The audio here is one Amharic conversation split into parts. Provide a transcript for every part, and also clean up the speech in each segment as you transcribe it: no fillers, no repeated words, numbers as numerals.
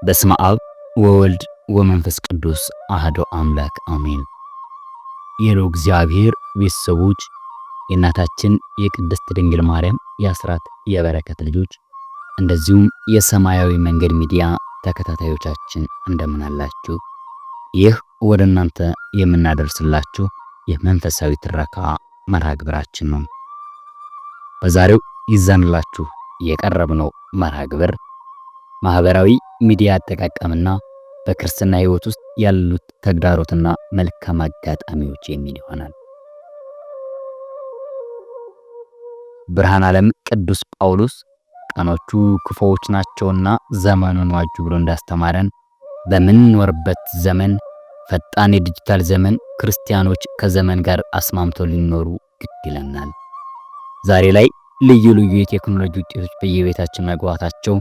በስመ አብ ወወልድ ወመንፈስ ቅዱስ አሐዱ አምላክ አሜን። የልዑል እግዚአብሔር ቤተሰቦች የእናታችን የቅድስት ድንግል ማርያም የአስራት የበረከት ልጆች እንደዚሁም የሰማያዊ መንገድ ሚዲያ ተከታታዮቻችን እንደምን አላችሁ? ይህ ወደ እናንተ የምናደርስላችሁ የመንፈሳዊ ትረካ መርሃ ግብራችን ነው። በዛሬው ይዘንላችሁ የቀረብነው መርሃ ግብር ማህበራዊ ሚዲያ አጠቃቀምና በክርስትና ሕይወት ውስጥ ያሉት ተግዳሮትና መልካም አጋጣሚዎች የሚል ይሆናል። ብርሃነ ዓለም ቅዱስ ጳውሎስ ቀኖቹ ክፉዎች ናቸውና ዘመኑን ዋጁ ብሎ እንዳስተማረን በምንኖርበት ዘመን ፈጣን የዲጂታል ዘመን ክርስቲያኖች ከዘመን ጋር አስማምተው ሊኖሩ ግድ ይለናል። ዛሬ ላይ ልዩ ልዩ የቴክኖሎጂ ውጤቶች በየቤታችን መግባታቸው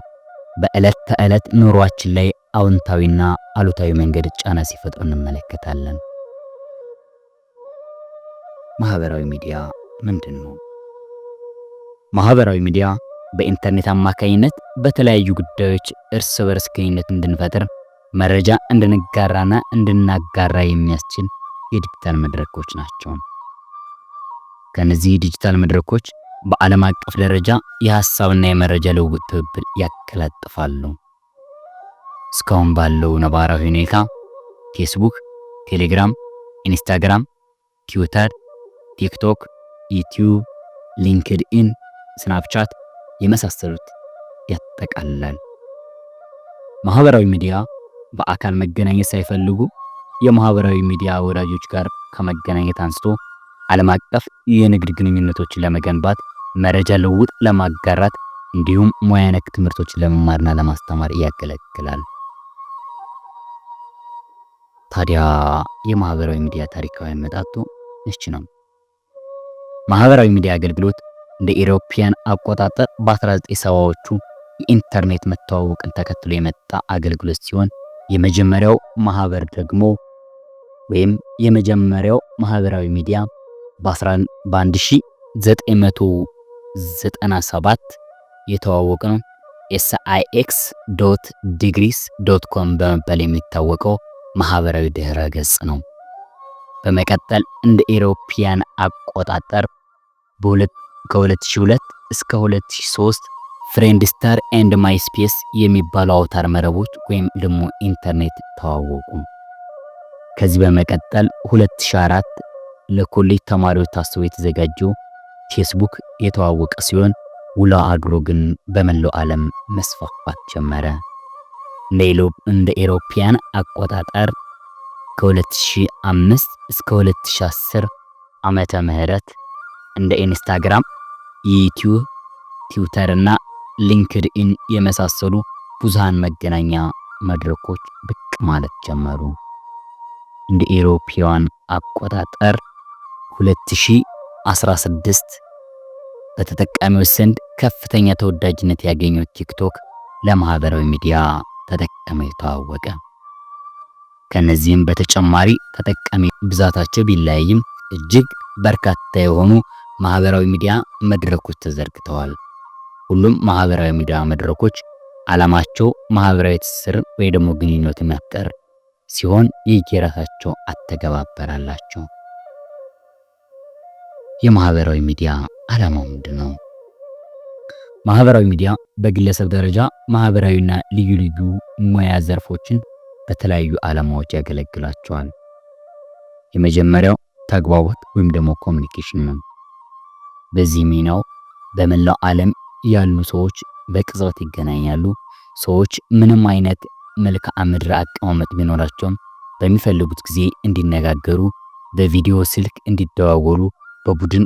በዕለት ተዕለት ኑሯችን ላይ አዎንታዊና አሉታዊ መንገድ ጫና ሲፈጥሩ እንመለከታለን። ማህበራዊ ሚዲያ ምንድን ነው? ማህበራዊ ሚዲያ በኢንተርኔት አማካኝነት በተለያዩ ጉዳዮች እርስ በርስ ግንኙነት እንድንፈጥር፣ መረጃ እንድንጋራና እንድናጋራ የሚያስችል የዲጂታል መድረኮች ናቸው። ከነዚህ ዲጂታል መድረኮች በዓለም አቀፍ ደረጃ የሐሳብና የመረጃ ልውውጥ ትብብር ያቀላጥፋሉ። እስካሁን ባለው ነባራዊ ሁኔታ ፌስቡክ፣ ቴሌግራም፣ ኢንስታግራም፣ ትዊተር፣ ቲክቶክ፣ ዩቲዩብ፣ ሊንክድኢን፣ ስናፕቻት የመሳሰሉት ያጠቃልላል። ማህበራዊ ሚዲያ በአካል መገናኘት ሳይፈልጉ የማህበራዊ ሚዲያ ወዳጆች ጋር ከመገናኘት አንስቶ ዓለም አቀፍ የንግድ ግንኙነቶችን ለመገንባት፣ መረጃ ልውውጥ ለማጋራት እንዲሁም ሙያ ነክ ትምህርቶችን ለመማርና ለማስተማር ያገለግላል። ታዲያ የማህበራዊ ሚዲያ ታሪካዊ አመጣጡ እሺ ነው። ማህበራዊ ሚዲያ አገልግሎት እንደ ኢሮፒያን አቆጣጠር በ1970ዎቹ የኢንተርኔት መተዋወቅን ተከትሎ የመጣ አገልግሎት ሲሆን የመጀመሪያው ማህበራዊ ሚዲያ በ1997 የተዋወቀ ነው። six.degrees.com በመባል የሚታወቀው ማህበራዊ ድህረ ገጽ ነው። በመቀጠል እንደ ኢሮፒያን አቆጣጠር ከ2002 እስከ 2003 ፍሬንድስታር ኤንድ ማይስፔስ የሚባሉ አውታር መረቦች ወይም ደግሞ ኢንተርኔት ተዋወቁ። ከዚህ በመቀጠል 2004 ለኮሌጅ ተማሪዎች ታስቦ የተዘጋጀው ፌስቡክ የተዋወቀ ሲሆን ውሎ አድሮ ግን በመላው ዓለም መስፋፋት ጀመረ። እንደ ኢሮፒያን አቆጣጠር ከ2005 እስከ 2010 ዓመተ ምህረት እንደ ኢንስታግራም፣ ዩቲዩብ፣ ትዊተር እና ሊንክድኢን የመሳሰሉ ብዙሃን መገናኛ መድረኮች ብቅ ማለት ጀመሩ። እንደ ኢሮፒያን አቆጣጠር 2016 በተጠቃሚዎች ዘንድ ከፍተኛ ተወዳጅነት ያገኘው ቲክቶክ ለማህበራዊ ሚዲያ ተጠቃሚዎች ተዋወቀ። ከነዚህም በተጨማሪ ተጠቃሚ ብዛታቸው ቢለያይም እጅግ በርካታ የሆኑ ማህበራዊ ሚዲያ መድረኮች ተዘርግተዋል። ሁሉም ማህበራዊ ሚዲያ መድረኮች ዓላማቸው ማህበራዊ ትስስር ወይ ደግሞ ግንኙነት መፍጠር ሲሆን የየራሳቸው አተገባበር አላቸው። የማህበራዊ ሚዲያ ዓላማው ምንድነው? ማህበራዊ ሚዲያ በግለሰብ ደረጃ ማህበራዊና ልዩ ልዩ ሙያ ዘርፎችን በተለያዩ ዓላማዎች ያገለግላቸዋል። የመጀመሪያው ተግባቦት ወይም ደግሞ ኮሚኒኬሽን ነው። በዚህ ሚናው በመላው ዓለም ያሉ ሰዎች በቅጽበት ይገናኛሉ። ሰዎች ምንም አይነት መልክዓ ምድር አቀማመጥ ቢኖራቸውም በሚፈልጉት ጊዜ እንዲነጋገሩ፣ በቪዲዮ ስልክ እንዲደዋወሉ፣ በቡድን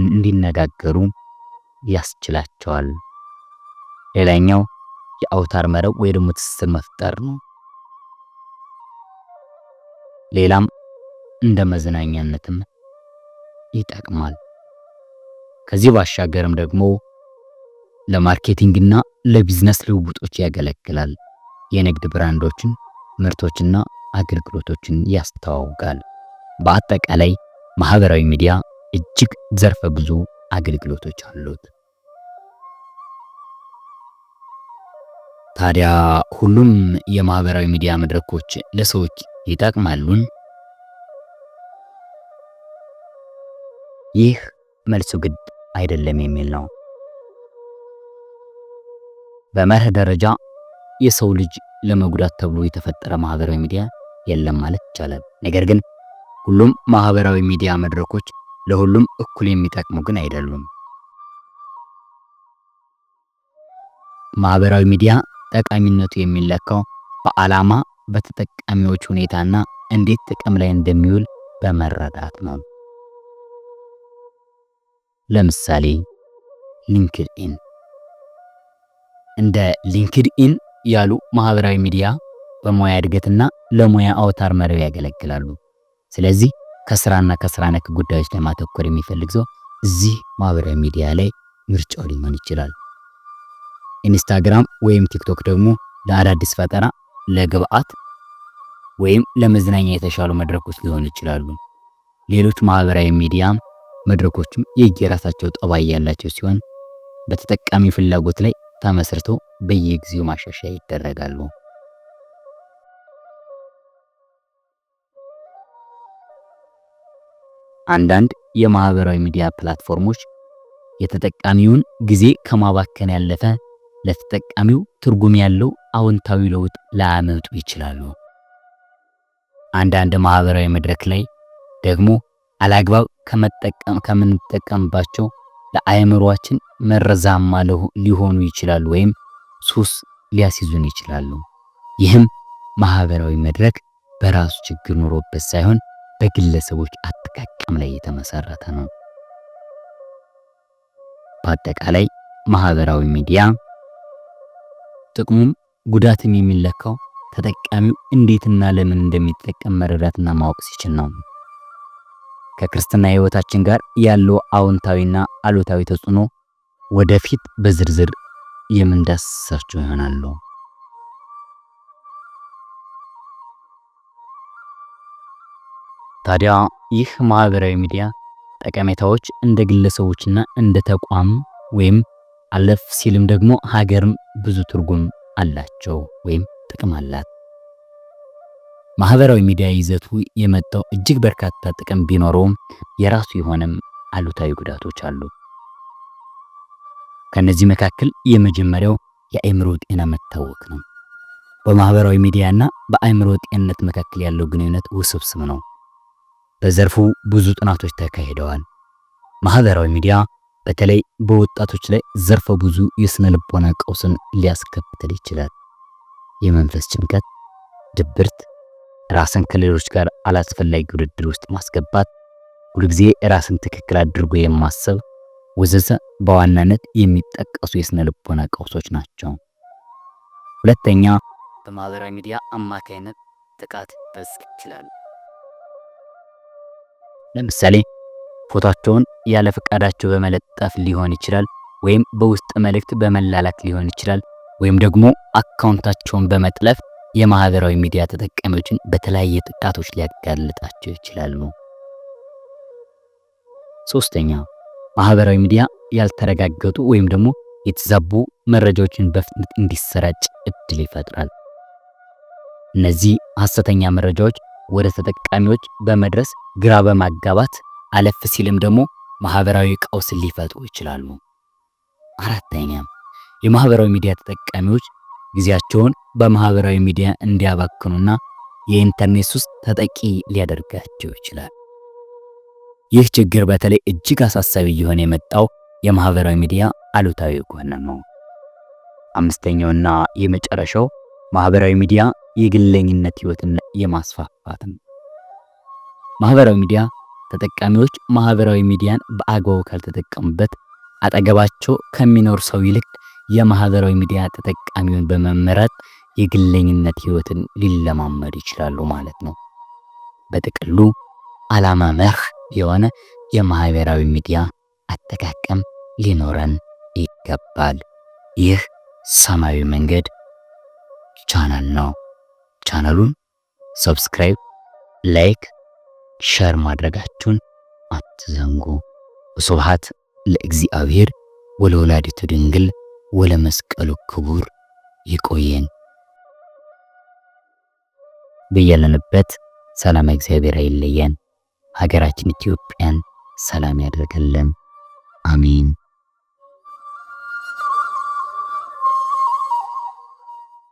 እንዲነጋገሩ ያስችላቸዋል። ሌላኛው የአውታር መረብ ወይ ደግሞ ትስስር መፍጠር ነው። ሌላም እንደ መዝናኛነትም ይጠቅማል። ከዚህ ባሻገርም ደግሞ ለማርኬቲንግና ለቢዝነስ ልውውጦች ያገለግላል። የንግድ ብራንዶችን፣ ምርቶችና አገልግሎቶችን ያስተዋውቃል። በአጠቃላይ ማህበራዊ ሚዲያ እጅግ ዘርፈ ብዙ አገልግሎቶች አሉት። ታዲያ ሁሉም የማህበራዊ ሚዲያ መድረኮች ለሰዎች ይጠቅማሉን? ይህ መልሱ ግድ አይደለም የሚል ነው። በመርህ ደረጃ የሰው ልጅ ለመጉዳት ተብሎ የተፈጠረ ማህበራዊ ሚዲያ የለም ማለት ይቻላል። ነገር ግን ሁሉም ማህበራዊ ሚዲያ መድረኮች ለሁሉም እኩል የሚጠቅሙ ግን አይደሉም። ማህበራዊ ሚዲያ ጠቃሚነቱ የሚለካው በዓላማ፣ በተጠቃሚዎች ሁኔታና እንዴት ጥቅም ላይ እንደሚውል በመረዳት ነው። ለምሳሌ ሊንክድኢን እንደ ሊንክድኢን ያሉ ማህበራዊ ሚዲያ በሙያ እድገትና ለሙያ አውታር መረብ ያገለግላሉ። ስለዚህ ከስራና ከስራ ነክ ጉዳዮች ላይ ማተኮር የሚፈልግ ሰው እዚህ ማህበራዊ ሚዲያ ላይ ምርጫው ሊሆን ይችላል። ኢንስታግራም ወይም ቲክቶክ ደግሞ ለአዳዲስ ፈጠራ፣ ለግብአት ወይም ለመዝናኛ የተሻሉ መድረኮች ሊሆኑ ይችላሉ። ሌሎች ማህበራዊ ሚዲያ መድረኮችም የየራሳቸው ጠባይ ያላቸው ሲሆን በተጠቃሚ ፍላጎት ላይ ተመስርተው በየጊዜው ማሻሻያ ይደረጋሉ። አንዳንድ የማህበራዊ ሚዲያ ፕላትፎርሞች የተጠቃሚውን ጊዜ ከማባከን ያለፈ ለተጠቃሚው ትርጉም ያለው አዎንታዊ ለውጥ ላያመጡ ይችላሉ። አንዳንድ ማህበራዊ መድረክ ላይ ደግሞ አላግባብ ከምንጠቀምባቸው ለአእምሮአችን መርዛማ ሊሆኑ ይችላሉ ወይም ሱስ ሊያስይዙን ይችላሉ። ይህም ማህበራዊ መድረክ በራሱ ችግር ኖሮበት ሳይሆን በግለሰቦች አጠቃቀም ላይ የተመሰረተ ነው። በአጠቃላይ ማህበራዊ ሚዲያ ጥቅሙም ጉዳትም የሚለካው ተጠቃሚው እንዴትና ለምን እንደሚጠቀም መረዳትና ማወቅ ሲችል ነው። ከክርስትና ህይወታችን ጋር ያለው አዎንታዊና አሉታዊ ተጽዕኖ ወደፊት በዝርዝር የምንዳስሳቸው ይሆናሉ። ታዲያ ይህ ማህበራዊ ሚዲያ ጠቀሜታዎች እንደ ግለሰቦችና እንደ ተቋም ወይም አለፍ ሲልም ደግሞ ሀገርም ብዙ ትርጉም አላቸው ወይም ጥቅም አላት። ማህበራዊ ሚዲያ ይዘቱ የመጣው እጅግ በርካታ ጥቅም ቢኖረውም የራሱ የሆነም አሉታዊ ጉዳቶች አሉ። ከነዚህ መካከል የመጀመሪያው የአእምሮ ጤና መታወክ ነው። በማህበራዊ ሚዲያና በአእምሮ ጤንነት መካከል ያለው ግንኙነት ውስብስብ ነው። በዘርፉ ብዙ ጥናቶች ተካሂደዋል። ማህበራዊ ሚዲያ በተለይ በወጣቶች ላይ ዘርፈ ብዙ የስነ ልቦና ቀውስን ሊያስከትል ይችላል። የመንፈስ ጭንቀት፣ ድብርት፣ ራስን ከሌሎች ጋር አላስፈላጊ ውድድር ውስጥ ማስገባት፣ ሁልጊዜ ራስን ትክክል አድርጎ የማሰብ ወዘተ በዋናነት የሚጠቀሱ የስነ ልቦና ቀውሶች ናቸው። ሁለተኛ፣ በማህበራዊ ሚዲያ አማካይነት ጥቃት ሊፈጸም ይችላል። ለምሳሌ ፎቶአቸውን ያለ ፈቃዳቸው በመለጠፍ ሊሆን ይችላል፣ ወይም በውስጥ መልእክት በመላላክ ሊሆን ይችላል፣ ወይም ደግሞ አካውንታቸውን በመጥለፍ የማህበራዊ ሚዲያ ተጠቃሚዎችን በተለያየ ጥቃቶች ሊያጋልጣቸው ይችላሉ። ሶስተኛ፣ ማህበራዊ ሚዲያ ያልተረጋገጡ ወይም ደግሞ የተዛቡ መረጃዎችን በፍጥነት እንዲሰራጭ እድል ይፈጥራል። እነዚህ ሐሰተኛ መረጃዎች ወደ ተጠቃሚዎች በመድረስ ግራ በማጋባት አለፍ ሲልም ደግሞ ማህበራዊ ቀውስ ሊፈጥሩ ይችላሉ። አራተኛ፣ የማህበራዊ ሚዲያ ተጠቃሚዎች ጊዜያቸውን በማህበራዊ ሚዲያ እንዲያባክኑና የኢንተርኔት ሱስ ተጠቂ ሊያደርጋቸው ይችላል። ይህ ችግር በተለይ እጅግ አሳሳቢ እየሆነ የመጣው የማህበራዊ ሚዲያ አሉታዊ ጎን ነው። አምስተኛውና የመጨረሻው ማህበራዊ ሚዲያ የግለኝነት ህይወትን የማስፋፋት ነው። ማህበራዊ ሚዲያ ተጠቃሚዎች ማህበራዊ ሚዲያን በአግባቡ ካልተጠቀሙበት አጠገባቸው ከሚኖር ሰው ይልቅ የማህበራዊ ሚዲያ ተጠቃሚውን በመመረጥ የግለኝነት ህይወትን ሊለማመዱ ይችላሉ ማለት ነው። በጥቅሉ ዓላማ መርህ የሆነ የማህበራዊ ሚዲያ አጠቃቀም ሊኖረን ይገባል። ይህ ሰማያዊ መንገድ ቻናል ነው። ቻናሉን ሰብስክራይብ፣ ላይክ፣ ሸር ማድረጋችሁን አትዘንጉ። ወስብሐት ለእግዚአብሔር ወለወላዲቱ ድንግል ወለመስቀሉ ክቡር ይቆየን። በያለንበት ሰላም እግዚአብሔር አይለየን። ሀገራችን ኢትዮጵያን ሰላም ያደርግልን። አሜን።